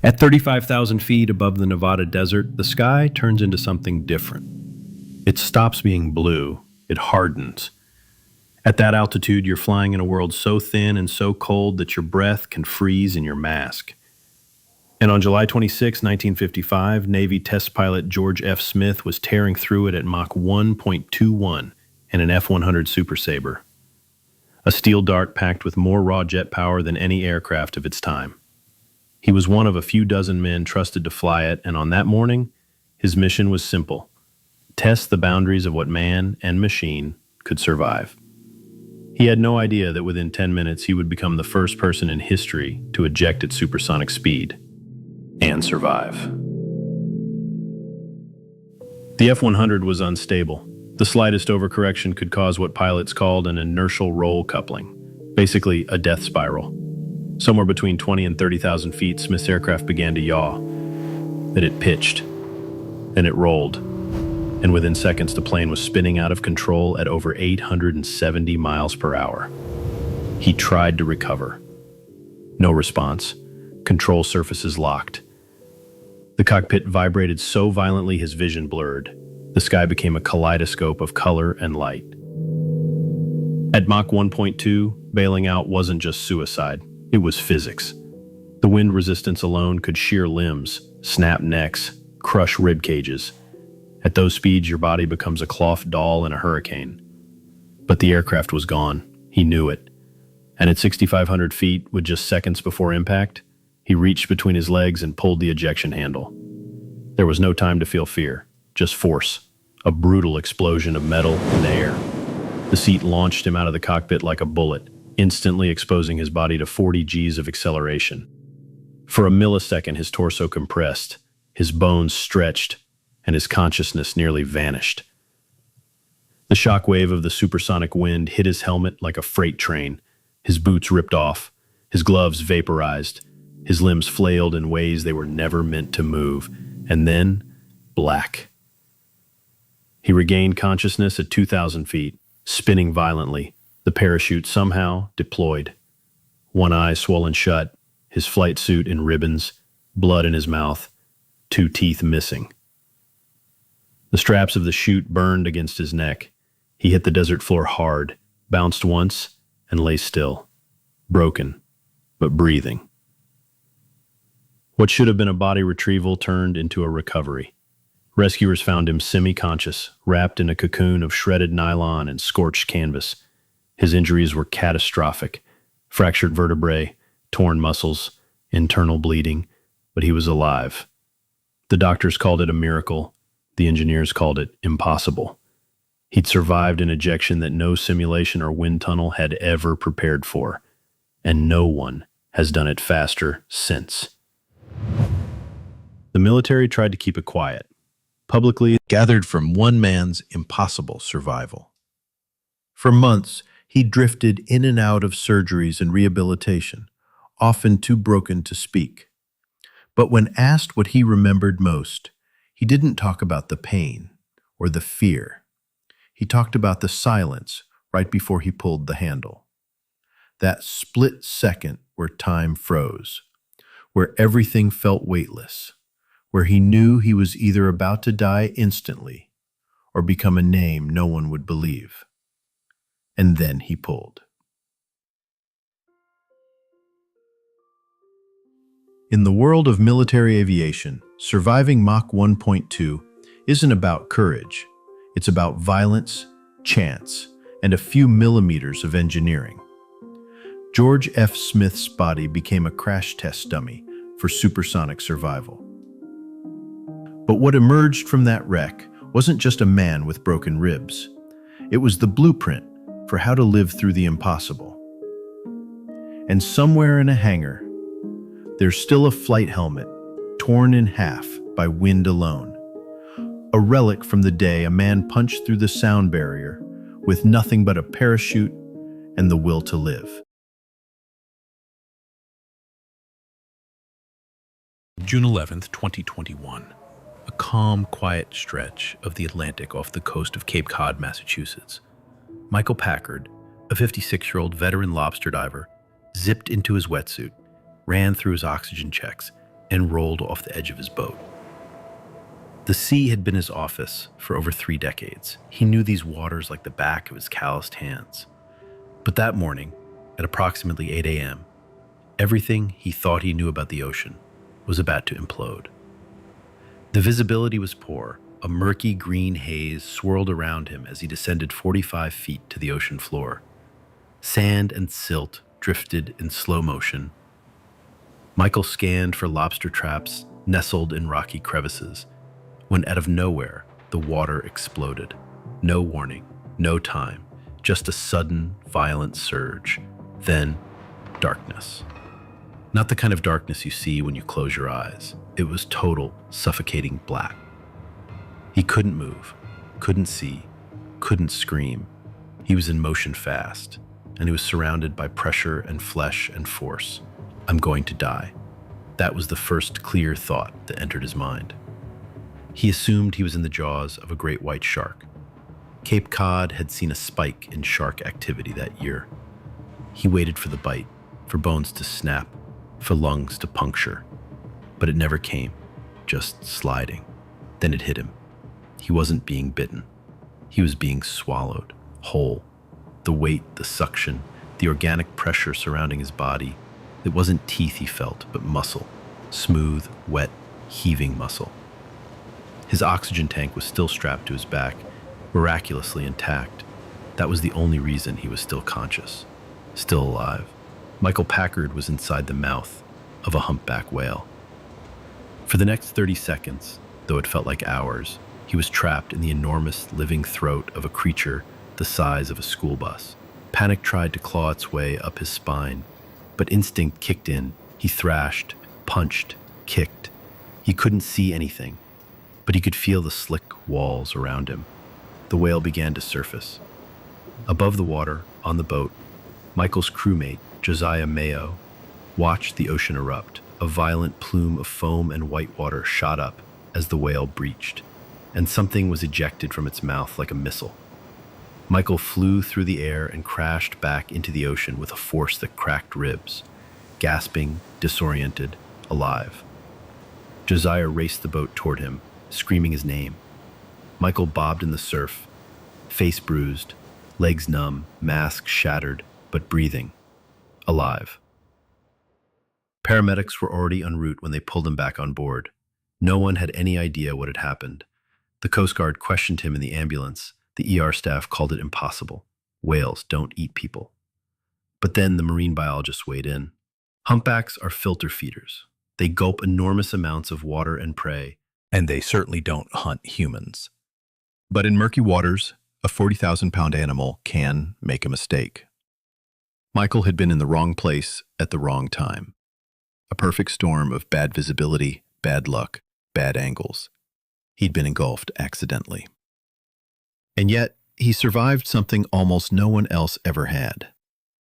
At 35,000 feet above the Nevada desert, the sky turns into something different. It stops being blue, it hardens. At that altitude, you're flying in a world so thin and so cold that your breath can freeze in your mask. And on July 26, 1955, Navy test pilot George F. Smith was tearing through it at Mach 1.21 in an F-100 Super Sabre, a steel dart packed with more raw jet power than any aircraft of its time. He was one of a few dozen men trusted to fly it, and on that morning, his mission was simple: test the boundaries of what man and machine could survive. He had no idea that within 10 minutes he would become the first person in history to eject at supersonic speed and survive. The F-100 was unstable. The slightest overcorrection could cause what pilots called an inertial roll coupling, basically a death spiral. Somewhere between 20 and 30,000 feet, Smith's aircraft began to yaw. Then it pitched. Then it rolled. And within seconds, the plane was spinning out of control at over 870 miles per hour. He tried to recover. No response. Control surfaces locked. The cockpit vibrated so violently his vision blurred. The sky became a kaleidoscope of color and light. At Mach 1.2, bailing out wasn't just suicide. It was physics. The wind resistance alone could shear limbs, snap necks, crush rib cages. At those speeds, your body becomes a cloth doll in a hurricane. But the aircraft was gone. He knew it. And at 6,500 feet, with just seconds before impact, he reached between his legs and pulled the ejection handle. There was no time to feel fear, just force, a brutal explosion of metal and air. The seat launched him out of the cockpit like a bullet, instantly exposing his body to 40 Gs of acceleration. For a millisecond, his torso compressed, his bones stretched, and his consciousness nearly vanished. The shock wave of the supersonic wind hit his helmet like a freight train. His boots ripped off, his gloves vaporized, his limbs flailed in ways they were never meant to move, and then black. He regained consciousness at 2,000 feet, spinning violently, the parachute somehow deployed. One eye swollen shut, his flight suit in ribbons, blood in his mouth, 2 teeth missing. The straps of the chute burned against his neck. He hit the desert floor hard, bounced once, and lay still, broken, but breathing. What should have been a body retrieval turned into a recovery. Rescuers found him semi-conscious, wrapped in a cocoon of shredded nylon and scorched canvas. His injuries were catastrophic: fractured vertebrae, torn muscles, internal bleeding, but he was alive. The doctors called it a miracle. The engineers called it impossible. He'd survived an ejection that no simulation or wind tunnel had ever prepared for, and no one has done it faster since. The military tried to keep it quiet. Publicly, Gathered from one man's impossible survival. For months, he drifted in and out of surgeries and rehabilitation, often too broken to speak. But when asked what he remembered most, he didn't talk about the pain or the fear. He talked about the silence right before he pulled the handle. That split second where time froze, where everything felt weightless, where he knew he was either about to die instantly or become a name no one would believe. And then he pulled. In the world of military aviation, surviving Mach 1.2 isn't about courage. It's about violence, chance, and a few millimeters of engineering. George F. Smith's body became a crash test dummy for supersonic survival. But what emerged from that wreck wasn't just a man with broken ribs. It was the blueprint for how to live through the impossible. And somewhere in a hangar, there's still a flight helmet torn in half by wind alone. A relic from the day a man punched through the sound barrier with nothing but a parachute and the will to live. June 11th, 2021. A calm, quiet stretch of the Atlantic off the coast of Cape Cod, Massachusetts. Michael Packard, a 56-year-old veteran lobster diver, zipped into his wetsuit, ran through his oxygen checks, and rolled off the edge of his boat. The sea had been his office for over 3 decades. He knew these waters like the back of his calloused hands. But that morning, at approximately 8 a.m., everything he thought he knew about the ocean was about to implode. The visibility was poor. A murky green haze swirled around him as he descended 45 feet to the ocean floor. Sand and silt drifted in slow motion. Michael scanned for lobster traps nestled in rocky crevices, when out of nowhere, the water exploded. No warning, no time, just a sudden, violent surge. Then, darkness. Not the kind of darkness you see when you close your eyes. It was total, suffocating black. He couldn't move, couldn't see, couldn't scream. He was in motion fast, and he was surrounded by pressure and flesh and force. I'm going to die. That was the first clear thought that entered his mind. He assumed he was in the jaws of a great white shark. Cape Cod had seen a spike in shark activity that year. He waited for the bite, for bones to snap, for lungs to puncture. But it never came, just sliding. Then it hit him. He wasn't being bitten. He was being swallowed, whole. The weight, the suction, the organic pressure surrounding his body. It wasn't teeth he felt, but muscle. Smooth, wet, heaving muscle. His oxygen tank was still strapped to his back, miraculously intact. That was the only reason he was still conscious, still alive. Michael Packard was inside the mouth of a humpback whale. For the next 30 seconds, though it felt like hours, he was trapped in the enormous living throat of a creature the size of a school bus. Panic tried to claw its way up his spine, but instinct kicked in. He thrashed, punched, kicked. He couldn't see anything, but he could feel the slick walls around him. The whale began to surface. Above the water, on the boat, Michael's crewmate, Josiah Mayo, watched the ocean erupt. A violent plume of foam and white water shot up as the whale breached, and something was ejected from its mouth like a missile. Michael flew through the air and crashed back into the ocean with a force that cracked ribs, gasping, disoriented, alive. Josiah raced the boat toward him, screaming his name. Michael bobbed in the surf, face bruised, legs numb, mask shattered, but breathing, alive. Paramedics were already en route when they pulled him back on board. No one had any idea what had happened. The Coast Guard questioned him in the ambulance. The ER staff called it impossible. Whales don't eat people. But then the marine biologists weighed in. Humpbacks are filter feeders. They gulp enormous amounts of water and prey, And they certainly don't hunt humans. But in murky waters, a 40,000-pound animal can make a mistake. Michael had been in the wrong place at the wrong time. A perfect storm of bad visibility, bad luck, bad angles. He'd been engulfed accidentally. And yet, he survived something almost no one else ever had.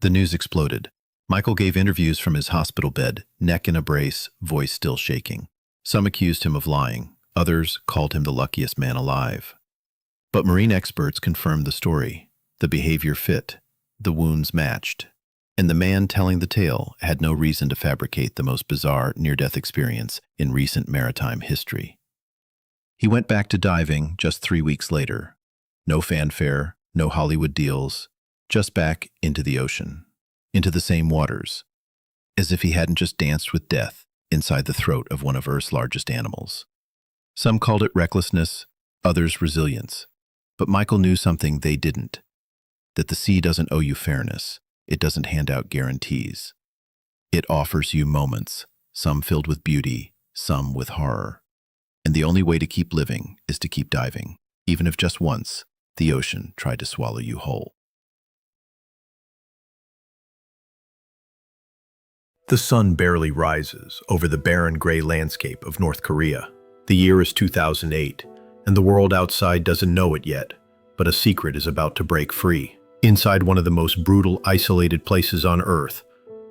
The news exploded. Michael gave interviews from his hospital bed, neck in a brace, voice still shaking. Some accused him of lying. Others called him the luckiest man alive. But marine experts confirmed the story. The behavior fit. The wounds matched. And the man telling the tale had no reason to fabricate the most bizarre near-death experience in recent maritime history. He went back to diving just 3 weeks later. No fanfare, no Hollywood deals, just back into the ocean, into the same waters, as if he hadn't just danced with death inside the throat of one of Earth's largest animals. Some called it recklessness, others resilience. But Michael knew something they didn't, that the sea doesn't owe you fairness. It doesn't hand out guarantees. It offers you moments, some filled with beauty, some with horror. And the only way to keep living is to keep diving, even if just once the ocean tried to swallow you whole. The sun barely rises over the barren gray landscape of North Korea. The year is 2008, and the world outside doesn't know it yet, but a secret is about to break free. Inside one of the most brutal, isolated places on Earth,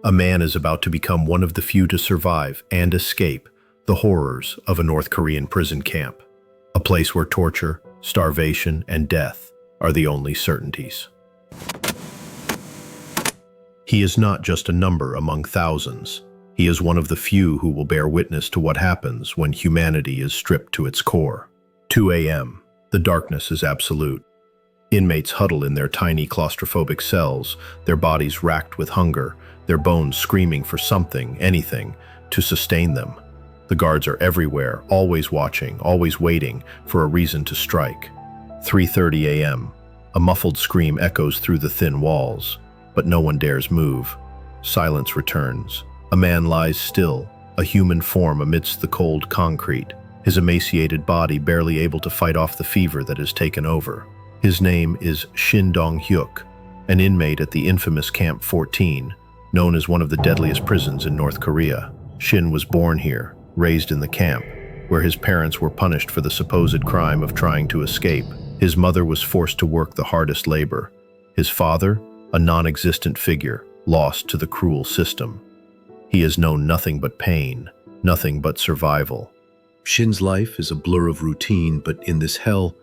a man is about to become one of the few to survive and escape the horrors of a North Korean prison camp, a place where torture, starvation, and death are the only certainties. He is not just a number among thousands. He is one of the few who will bear witness to what happens when humanity is stripped to its core. 2 a.m. The darkness is absolute. Inmates huddle in their tiny claustrophobic cells, their bodies racked with hunger, their bones screaming for something, anything, to sustain them. The guards are everywhere, always watching, always waiting for a reason to strike. 3:30 a.m. A muffled scream echoes through the thin walls, but no one dares move. Silence returns. A man lies still, a human form amidst the cold concrete, his emaciated body barely able to fight off the fever that has taken over. His name is Shin Dong-hyuk, an inmate at the infamous Camp 14, known as one of the deadliest prisons in North Korea. Shin was born here, raised in the camp, where his parents were punished for the supposed crime of trying to escape. His mother was forced to work the hardest labor. His father, a non-existent figure, lost to the cruel system. He has known nothing but pain, nothing but survival. Shin's life is a blur of routine, but in this hell,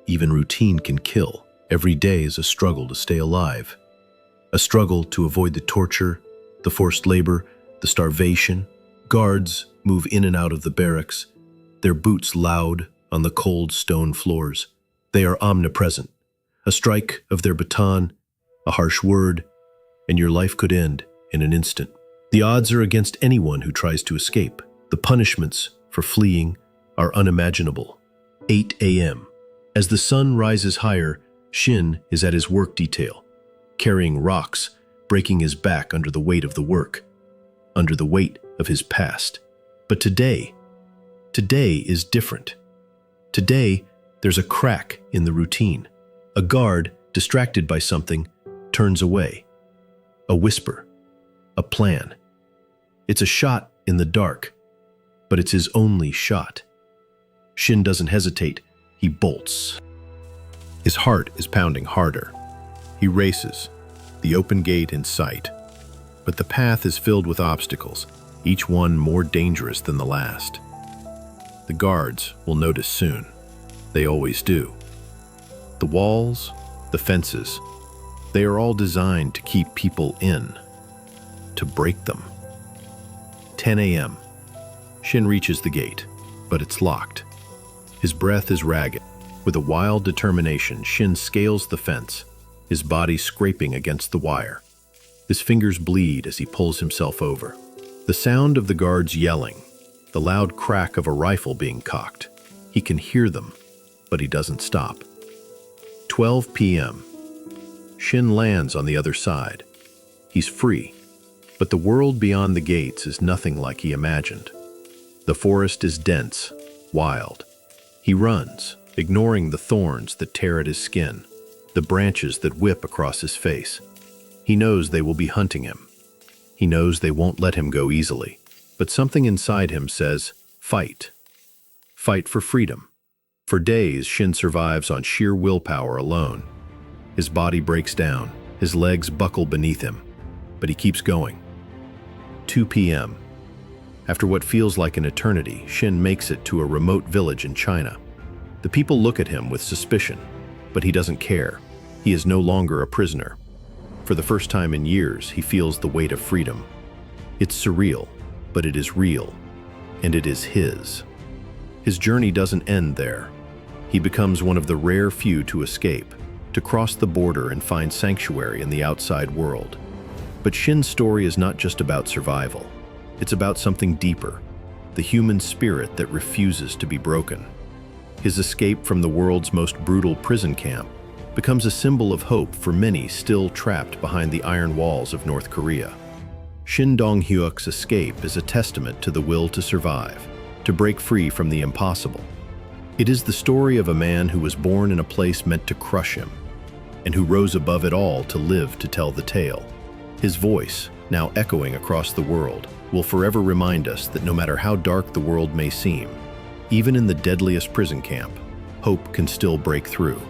even routine can kill. Every day is a struggle to stay alive. A struggle to avoid the torture, the forced labor, the starvation. Guards move in and out of the barracks, their boots loud on the cold stone floors. They are omnipresent. A strike of their baton, a harsh word, and your life could end in an instant. The odds are against anyone who tries to escape. The punishments for fleeing are unimaginable. 8 a.m. As the sun rises higher, Shin is at his work detail, carrying rocks, breaking his back under the weight of the work, under the weight of his past. But today is different. Today, there's a crack in the routine. A guard, distracted by something, turns away. A whisper, a plan. It's a shot in the dark, but it's his only shot. Shin doesn't hesitate, he bolts. His heart is pounding harder. He races, the open gate in sight. But the path is filled with obstacles, each one more dangerous than the last. The guards will notice soon. They always do. The walls, the fences, they are all designed to keep people in, to break them. 10 a.m. Shin reaches the gate, but it's locked. His breath is ragged. With a wild determination, Shin scales the fence, his body scraping against the wire. His fingers bleed as he pulls himself over. The sound of the guards yelling, the loud crack of a rifle being cocked. He can hear them, but he doesn't stop. 12 p.m. Shin lands on the other side. He's free, but the world beyond the gates is nothing like he imagined. The forest is dense, wild. He runs, ignoring the thorns that tear at his skin, the branches that whip across his face. He knows they will be hunting him. He knows they won't let him go easily. But something inside him says, fight. Fight for freedom. For days, Shin survives on sheer willpower alone. His body breaks down, his legs buckle beneath him, but he keeps going. 2 p.m. After what feels like an eternity, Shin makes it to a remote village in China. The people look at him with suspicion, but he doesn't care. He is no longer a prisoner. For the first time in years, he feels the weight of freedom. It's surreal, but it is real, and it is his. His journey doesn't end there. He becomes one of the rare few to escape, to cross the border and find sanctuary in the outside world. But Shin's story is not just about survival. It's about something deeper, the human spirit that refuses to be broken. His escape from the world's most brutal prison camp becomes a symbol of hope for many still trapped behind the iron walls of North Korea. Shin Dong-hyuk's escape is a testament to the will to survive, to break free from the impossible. It is the story of a man who was born in a place meant to crush him, and who rose above it all to live to tell the tale. His voice, now echoing across the world, will forever remind us that no matter how dark the world may seem, even in the deadliest prison camp, hope can still break through.